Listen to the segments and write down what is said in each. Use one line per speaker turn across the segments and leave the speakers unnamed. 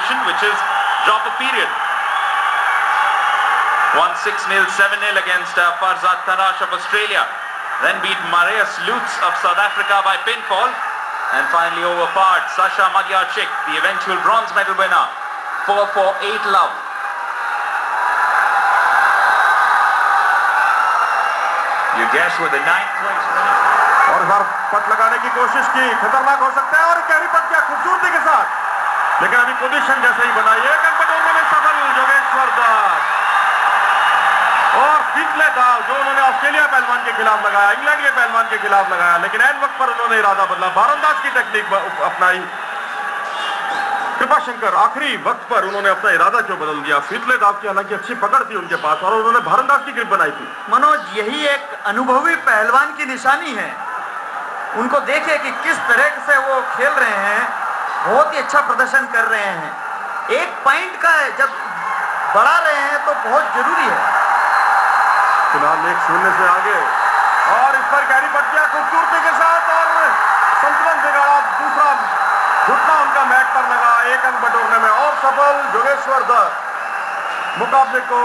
competition, which is drop a period. 1-6-0, 7-0 against Farzad Tarash of Australia. Then beat Marius Lutz of South Africa by pinfall. And finally overpowered Sasha Magyarczyk, the eventual bronze medal winner. 4-4, 8-love. Your guess with the 9th place.
और इस बार पट लगाने की कोशिश की, खतरनाक हो सकता है और कैरी पट गया खूबसूरती के साथ, लेकिन अभी पोजीशन जैसे ही बनाई है अंक बटोरने में सफल योगेश्वर दत्त। और पिछले दाव जो उन्होंने ऑस्ट्रेलिया पहलवान के खिलाफ लगाया, इंग्लैंड के पहलवान के खिलाफ लगाया, लेकिन ऐन वक्त पर उन्होंने इरादा बदला, भारंदाज की टेक्निक अपनाई। कृपाशंकर आखिरी वक्त पर उन्होंने अपना इरादा क्यों बदल दिया? फितले दाव की हालांकि अच्छी पकड़ थी उनके पास और उन्होंने भारंदाज की ग्रिप बनाई थी।
मनोज, यही एक अनुभवी पहलवान की निशानी है। उनको देखिए कि किस तरह से वो खेल रहे हैं, बहुत ही अच्छा प्रदर्शन कर रहे हैं। एक पॉइंट का जब बढ़ा रहे हैं तो बहुत जरूरी है।
फिलहाल 1-0 से आगे और इस पर कैरी पट गया खूबसूरती के साथ और संतुलन बिगाड़ा, दूसरा घुटना उनका मैट पर लगा, 1 अंक बटोरने में और सफल योगेश्वर दत्त। मुकाबले को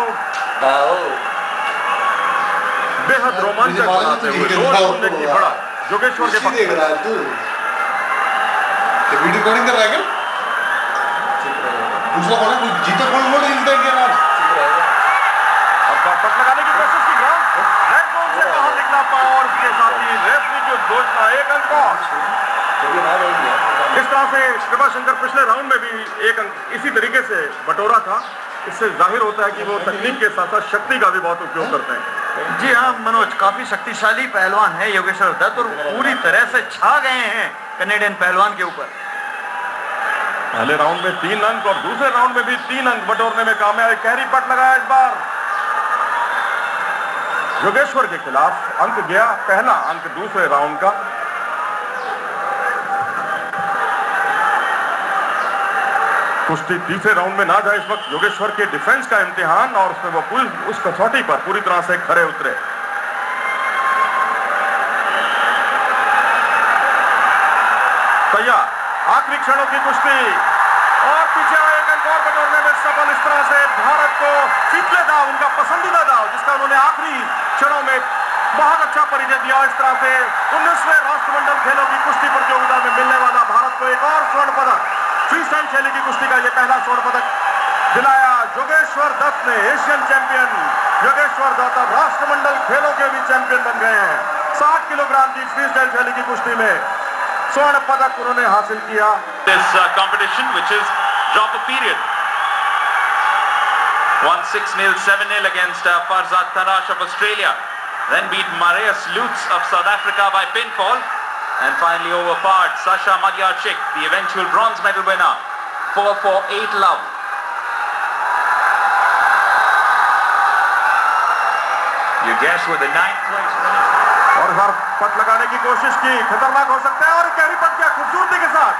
बेहद रोमांचक बनाते हुए 2-0 की बढ़त योगेश्वर के पक्ष में।
वीडियो रिकॉर्डिंग कर रहा है क्या? दूसरा कौन है? कोई जीते कौन मोड़ हिलता है क्या नाम?
अब पट लगाने की कोशिश की, रेड जोन से बाहर निकला पाया और इसके साथ ही रेफरी की घोषणा 1 अंक का। इस तरह से कृपाशंकर पिछले राउंड में भी 1 अंक इसी तरीके से बटोरा था। इससे जाहिर होता है कि वो तकनीक के साथ साथ शक्ति का भी बहुत उपयोग करते हैं।
जी हाँ मनोज, काफी शक्तिशाली पहलवान है योगेश्वर दत्त और पूरी तरह से छा गए हैं कनेडियन पहलवान के ऊपर।
पहले राउंड में 3 अंक और दूसरे राउंड में भी 3 अंक बटोरने में कामयाब। कैरी पट लगाया इस बार योगेश्वर के खिलाफ, अंक गया पहला अंक दूसरे राउंड का। कुश्ती तीसरे राउंड में ना जाए इस वक्त योगेश्वर के डिफेंस का इम्तिहान और उसमें वो उस कसौटी पर पूरी तरह से खरे उतरे। तैयार, आखिरी क्षणों की कुश्ती और पीछे 1 अंक और बटोरने में सफल। इस तरह से भारत को पिछले दाव, उनका पसंदीदा दाव, जिसका उन्होंने आखिरी क्षणों में बहुत अच्छा परिचय दिया। इस तरह से 19वें राष्ट्रमंडल खेलों की कुश्ती प्रतियोगिता में मिलने वाला भारत को एक और स्वर्ण पदक, फ्री स्टाइल शैली की कुश्ती का यह पहला स्वर्ण पदक दिलाया योगेश्वर दत्त ने। एशियन चैंपियन योगेश्वर दत्त अब राष्ट्रमंडल खेलों के भी चैंपियन बन गए हैं। 60 किलोग्राम की फ्री स्टाइल शैली की कुश्ती में स्वर्ण पदक उन्होंने हासिल किया।
This competition, which is drop a period. 1-6-0, 7-0 against Farzad Tarash of Australia. Then beat Marius Lutz of South Africa by pinfall. And finally overpowered Sasha Magyarczyk, the eventual bronze medal winner. 4-4, 8-love. Your guess with the 9th place.
और इस बार पट लगाने की कोशिश की, खतरनाक हो सकता है और कैरी पट गया खूबसूरती के साथ,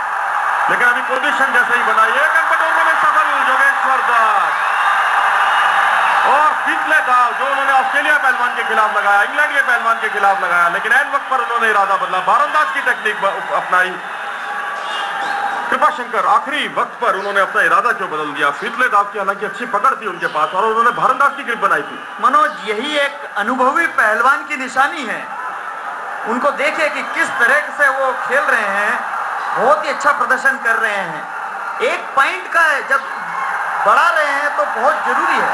लेकिन अभी पोजीशन जैसे ही बनाई है अंक बटोरने में सफल योगेश्वर दत्त। और पिछले दाव जो उन्होंने ऑस्ट्रेलिया पहलवान के खिलाफ लगाया, इंग्लैंड के पहलवान के खिलाफ लगाया, लेकिन ऐन वक्त पर उन्होंने इरादा बदला, भारंदाज की टेक्निक अपनाई। कृपाशंकर आखिरी वक्त पर उन्होंने अपना इरादा क्यों बदल दिया? फितले दाव की हालांकि अच्छी पकड़ थी उनके पास और उन्होंने भारंदाज की ग्रिप बनाई थी।
मनोज, यही एक अनुभवी पहलवान की निशानी है। उनको देखिए कि किस तरह से वो खेल रहे हैं, बहुत ही अच्छा प्रदर्शन कर रहे हैं। एक पॉइंट का जब बढ़ा रहे हैं तो बहुत जरूरी है।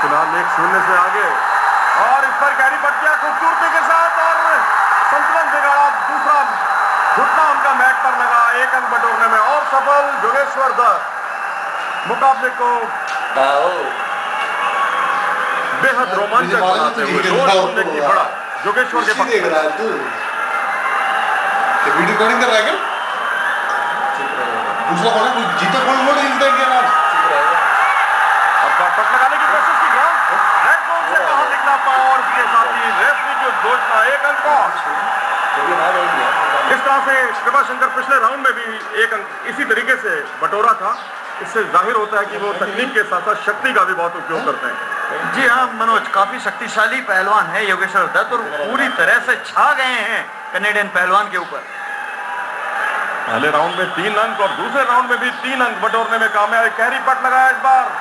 फिलहाल 1-0 से आगे और इस पर कैरी पट गया खूबसूरती के साथ और संतुलन बिगाड़ा, दूसरा घुटना उनका मैट पर लगा, 1 अंक बटोरने में और सफल योगेश्वर दत्त। मुकाबले को बेहद रोमांचक बनाते हुए 2-0 की बढ़त योगेश्वर के पक्ष में।
वीडियो रिकॉर्डिंग कर रहा है क्या? दूसरा कौन है? कोई जीते कौन मोड़ हिलता है क्या नाम?
अब पट लगाने की कोशिश की, रेड जोन से बाहर निकला पाया और इसके साथ ही रेफरी की घोषणा 1 अंक का। इस तरह से कृपाशंकर पिछले राउंड में भी 1 अंक इसी तरीके से बटोरा था। इससे जाहिर होता है कि वो तकनीक के साथ साथ शक्ति का भी बहुत उपयोग करते हैं।
जी हाँ मनोज, काफी शक्तिशाली पहलवान है योगेश्वर दत्त और पूरी तरह से छा गए हैं कनेडियन पहलवान के ऊपर।
पहले राउंड में 3 अंक और दूसरे राउंड में भी 3 अंक बटोरने में कामयाब। कैरी पट लगाया इस बार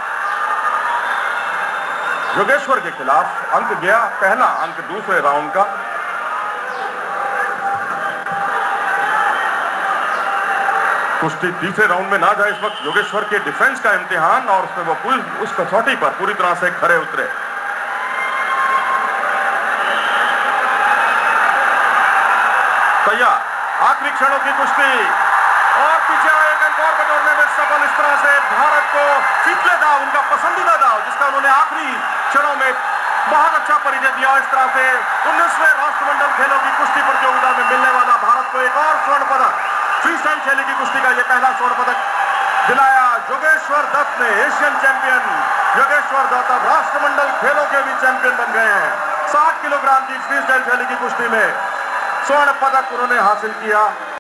योगेश्वर के खिलाफ। अंक गया, पहला अंक दूसरे राउंड का। कुश्ती तीसरे राउंड में ना जाए इस वक्त योगेश्वर के डिफेंस का इम्तिहान, और उसमें वो उस कसौटी पर पूरी तरह से खरे उतरे। तैयार, आखिरी क्षणों की कुश्ती, और पीछे एक अंक और बटोरने में सफल। इस तरह से भारत को चितले दाव, उनका पसंदीदा दाव, जिसका उन्होंने आखिरी क्षणों में बहुत अच्छा परिचय दिया। इस तरह से 19वें राष्ट्रमंडल खेलों की कुश्ती प्रतियोगिता में मिलने वाला भारत को एक और स्वर्ण पदक, फ्री स्टाइल शैली की कुश्ती का यह पहला स्वर्ण पदक दिलाया योगेश्वर दत्त ने। एशियन चैंपियन योगेश्वर दत्त अब राष्ट्रमंडल खेलों के भी चैंपियन बन गए हैं। 60 किलोग्राम की फ्री स्टाइल शैली की कुश्ती में स्वर्ण पदक उन्होंने हासिल किया।